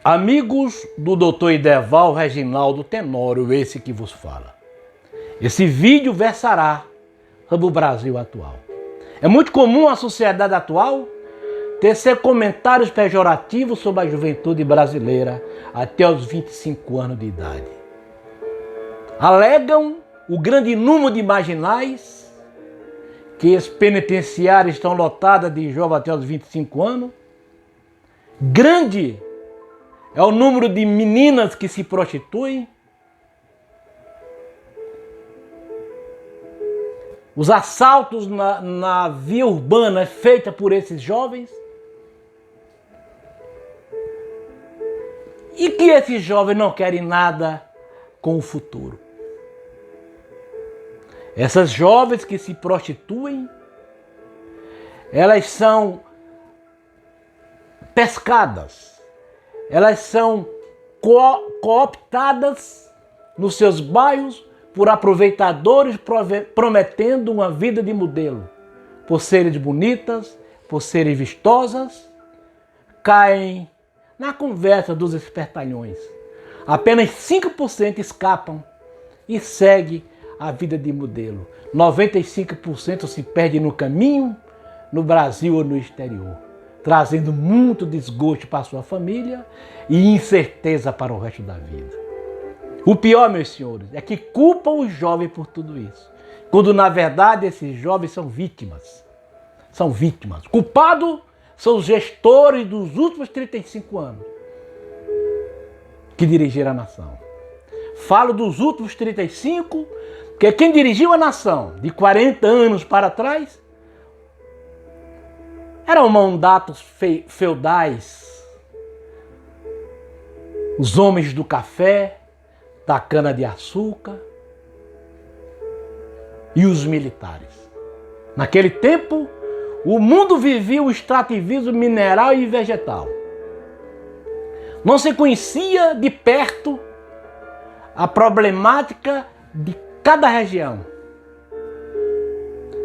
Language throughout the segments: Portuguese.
Amigos do Dr. Ideval Reginaldo Tenório, esse que vos fala. Esse vídeo versará sobre o Brasil atual. É muito comum a sociedade atual tecer comentários pejorativos sobre a juventude brasileira até os 25 anos de idade. Alegam o grande número de marginais, que as penitenciárias estão lotadas de jovens até os 25 anos. Grande é o número de meninas que se prostituem. Os assaltos na via urbana é feita por esses jovens. E que esses jovens não querem nada com o futuro. Essas jovens que se prostituem, elas são pescadas. Elas são cooptadas nos seus bairros por aproveitadores prometendo uma vida de modelo. Por serem bonitas, por serem vistosas, caem na conversa dos espertalhões. Apenas 5% escapam e seguem a vida de modelo. 95% se perde no caminho, no Brasil ou no exterior, trazendo muito desgosto para a sua família e incerteza para o resto da vida. O pior, meus senhores, é que culpam os jovens por tudo isso, quando na verdade esses jovens são vítimas. São vítimas. Culpados são os gestores dos últimos 35 anos que dirigiram a nação. Falo dos últimos 35, porque quem dirigiu a nação de 40 anos para trás eram mandatos feudais. Os homens do café, da cana-de-açúcar e os militares. Naquele tempo, o mundo vivia o extrativismo mineral e vegetal. Não se conhecia de perto a problemática de cada região.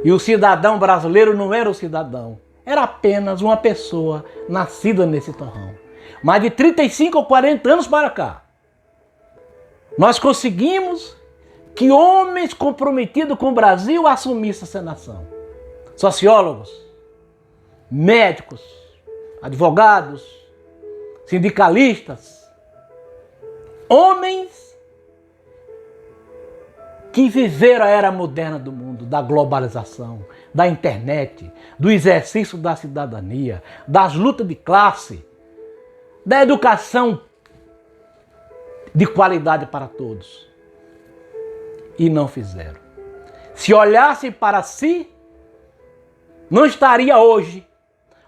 E o cidadão brasileiro não era o cidadão. Era apenas uma pessoa nascida nesse torrão. Mas de 35 ou 40 anos para cá, nós conseguimos que homens comprometidos com o Brasil assumissem essa nação. Sociólogos, médicos, advogados, sindicalistas, homens que viveram a era moderna do mundo, da globalização, da internet, do exercício da cidadania, das lutas de classe, da educação de qualidade para todos. E não fizeram. Se olhassem para si, não estaria hoje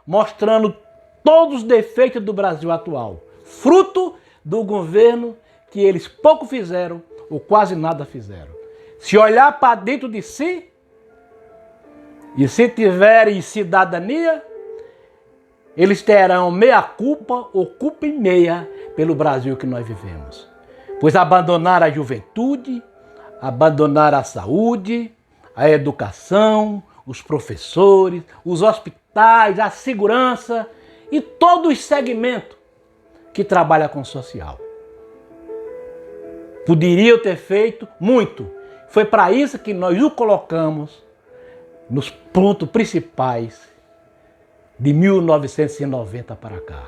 mostrando todos os defeitos do Brasil atual, fruto do governo que eles pouco fizeram ou quase nada fizeram. Se olhar para dentro de si, e se tiverem cidadania, eles terão meia culpa ou culpa e meia pelo Brasil que nós vivemos. Pois abandonaram a juventude, abandonaram a saúde, a educação, os professores, os hospitais, a segurança e todo o segmento que trabalha com o social. Poderiam ter feito muito. Foi para isso que nós o colocamos nos pontos principais de 1990 para cá.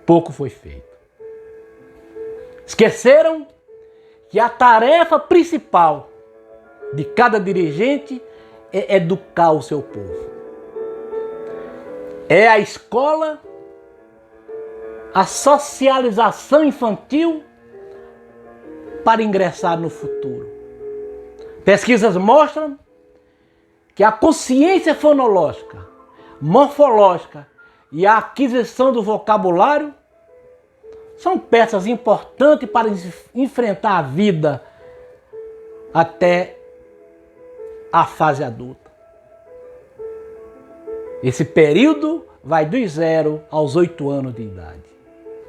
Pouco foi feito. Esqueceram que a tarefa principal de cada dirigente é educar o seu povo. É a escola, a socialização infantil para ingressar no futuro. Pesquisas mostram que a consciência fonológica, morfológica e a aquisição do vocabulário são peças importantes para enfrentar a vida até a fase adulta. Esse período vai dos 0 aos 8 anos de idade.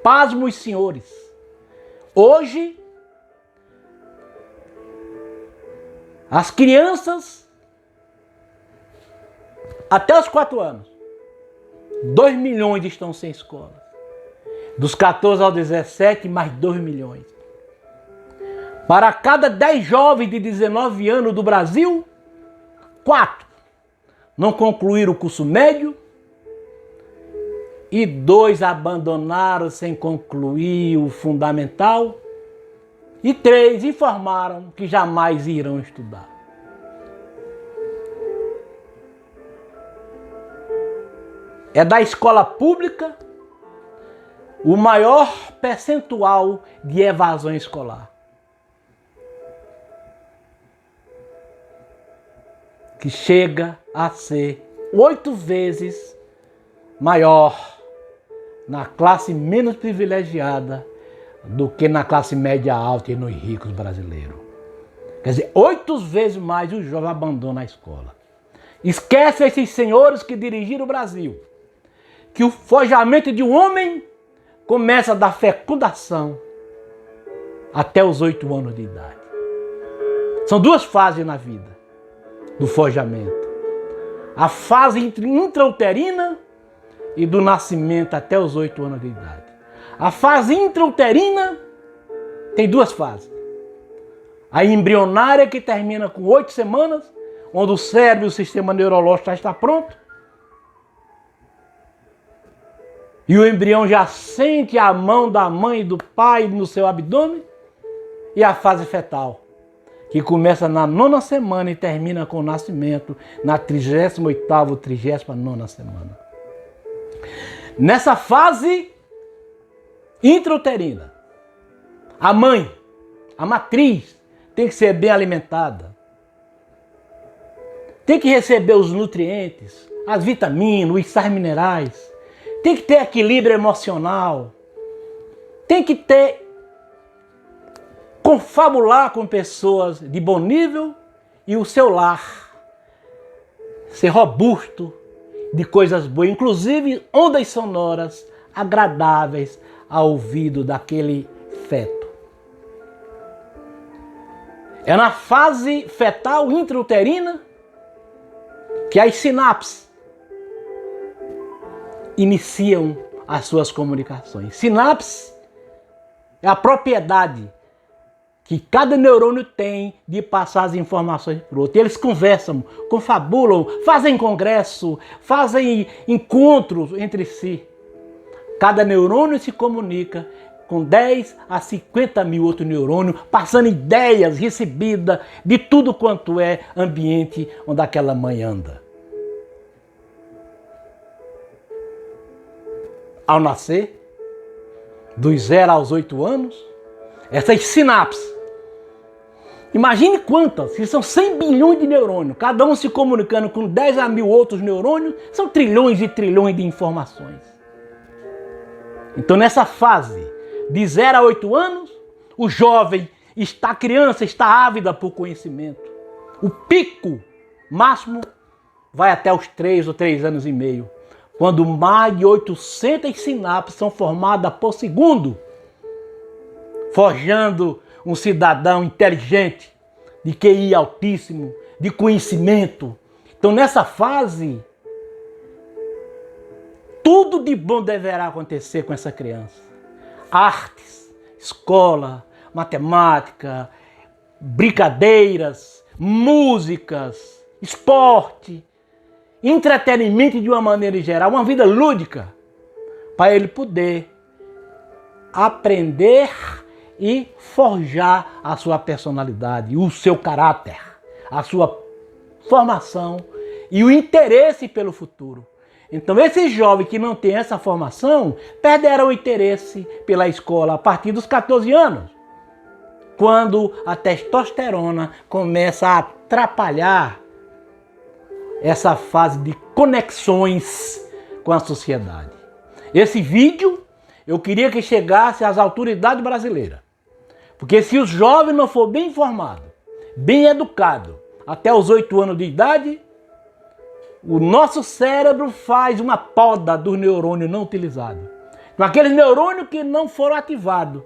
Pasmem, senhores. Hoje, as crianças até os 4 anos, 2 milhões estão sem escola. Dos 14 aos 17, mais 2 milhões. Para cada 10 jovens de 19 anos do Brasil, 4 não concluíram o curso médio e 2 abandonaram sem concluir o fundamental e 3 informaram que jamais irão estudar. É da escola pública o maior percentual de evasão escolar. Que chega a ser 8 vezes maior na classe menos privilegiada do que na classe média alta e nos ricos brasileiros. Quer dizer, 8 vezes mais o jovem abandona a escola. Esquece esses senhores que dirigiram o Brasil, que o forjamento de um homem começa da fecundação até os 8 anos de idade. São 2 fases na vida do forjamento. A fase intrauterina e do nascimento até os 8 anos de idade. A fase intrauterina tem 2 fases. A embrionária, que termina com 8 semanas, onde o cérebro e o sistema neurológico já está pronto. E o embrião já sente a mão da mãe e do pai no seu abdômen. E a fase fetal, que começa na 9ª semana e termina com o nascimento na 38ª, 39ª semana. Nessa fase intrauterina, a mãe, a matriz, tem que ser bem alimentada. Tem que receber os nutrientes, as vitaminas, os sais minerais. Tem que ter equilíbrio emocional. Tem que confabular com pessoas de bom nível e o seu lar ser robusto de coisas boas, inclusive ondas sonoras agradáveis ao ouvido daquele feto. É na fase fetal intrauterina que as sinapses iniciam as suas comunicações. Sinapse é a propriedade que cada neurônio tem de passar as informações para o outro. Eles conversam, confabulam, fazem congresso, fazem encontros entre si. Cada neurônio se comunica com 10 a 50 mil outros neurônios, passando ideias recebidas de tudo quanto é ambiente onde aquela mãe anda. Ao nascer, dos 0 aos 8 anos, essas sinapses, imagine quantas, se são 100 bilhões de neurônios, cada um se comunicando com 10 a mil outros neurônios, são trilhões e trilhões de informações. Então nessa fase, de 0 a 8 anos, o jovem a criança está ávida por conhecimento. O pico máximo vai até os 3 ou 3 anos e meio, quando mais de 800 sinapses são formadas por segundo, forjando um cidadão inteligente, de QI altíssimo, de conhecimento. Então nessa fase, tudo de bom deverá acontecer com essa criança. Artes, escola, matemática, brincadeiras, músicas, esporte, entretenimento de uma maneira geral, uma vida lúdica, para ele poder aprender e forjar a sua personalidade, o seu caráter, a sua formação e o interesse pelo futuro. Então esses jovens que não têm essa formação perderam o interesse pela escola a partir dos 14 anos, quando a testosterona começa a atrapalhar essa fase de conexões com a sociedade. Esse vídeo eu queria que chegasse às autoridades brasileiras, porque se os jovens não for bem informados, bem educados, até os 8 anos de idade, o nosso cérebro faz uma poda dos neurônios não utilizados. Então, aqueles neurônios que não foram ativados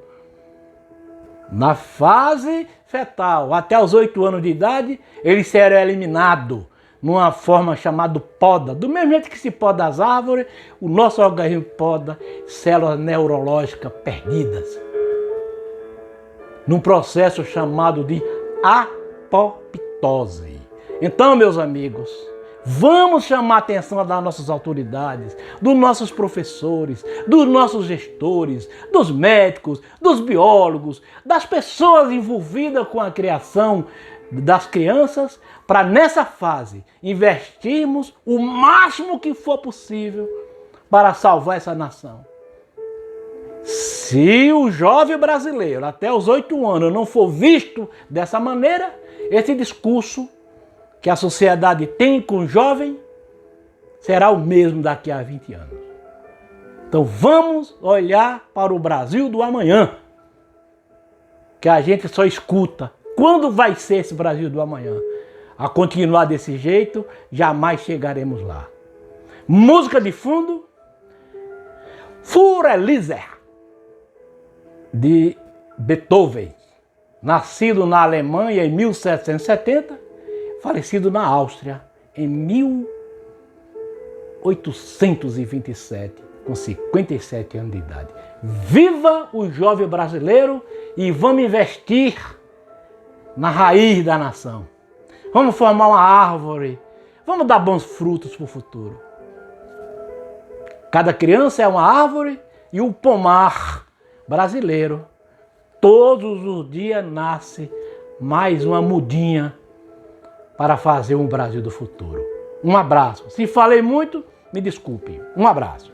na fase fetal até os 8 anos de idade, eles serão eliminados numa forma chamada poda. Do mesmo jeito que se poda as árvores, o nosso organismo poda células neurológicas perdidas. Num processo chamado de apoptose. Então, meus amigos, vamos chamar a atenção das nossas autoridades, dos nossos professores, dos nossos gestores, dos médicos, dos biólogos, das pessoas envolvidas com a criação das crianças, para nessa fase investirmos o máximo que for possível para salvar essa nação. Se o jovem brasileiro até os 8 anos não for visto dessa maneira, esse discurso que a sociedade tem com o jovem será o mesmo daqui a 20 anos. Então vamos olhar para o Brasil do amanhã, que a gente só escuta. Quando vai ser esse Brasil do amanhã? A continuar desse jeito, jamais chegaremos lá. Música de fundo, Für Elise, de Beethoven, nascido na Alemanha em 1770, falecido na Áustria em 1827, com 57 anos de idade. Viva o jovem brasileiro e vamos investir na raiz da nação. Vamos formar uma árvore, vamos dar bons frutos para o futuro. Cada criança é uma árvore e o pomar brasileiro, todos os dias nasce mais uma mudinha para fazer um Brasil do futuro. Um abraço. Se falei muito, me desculpe. Um abraço.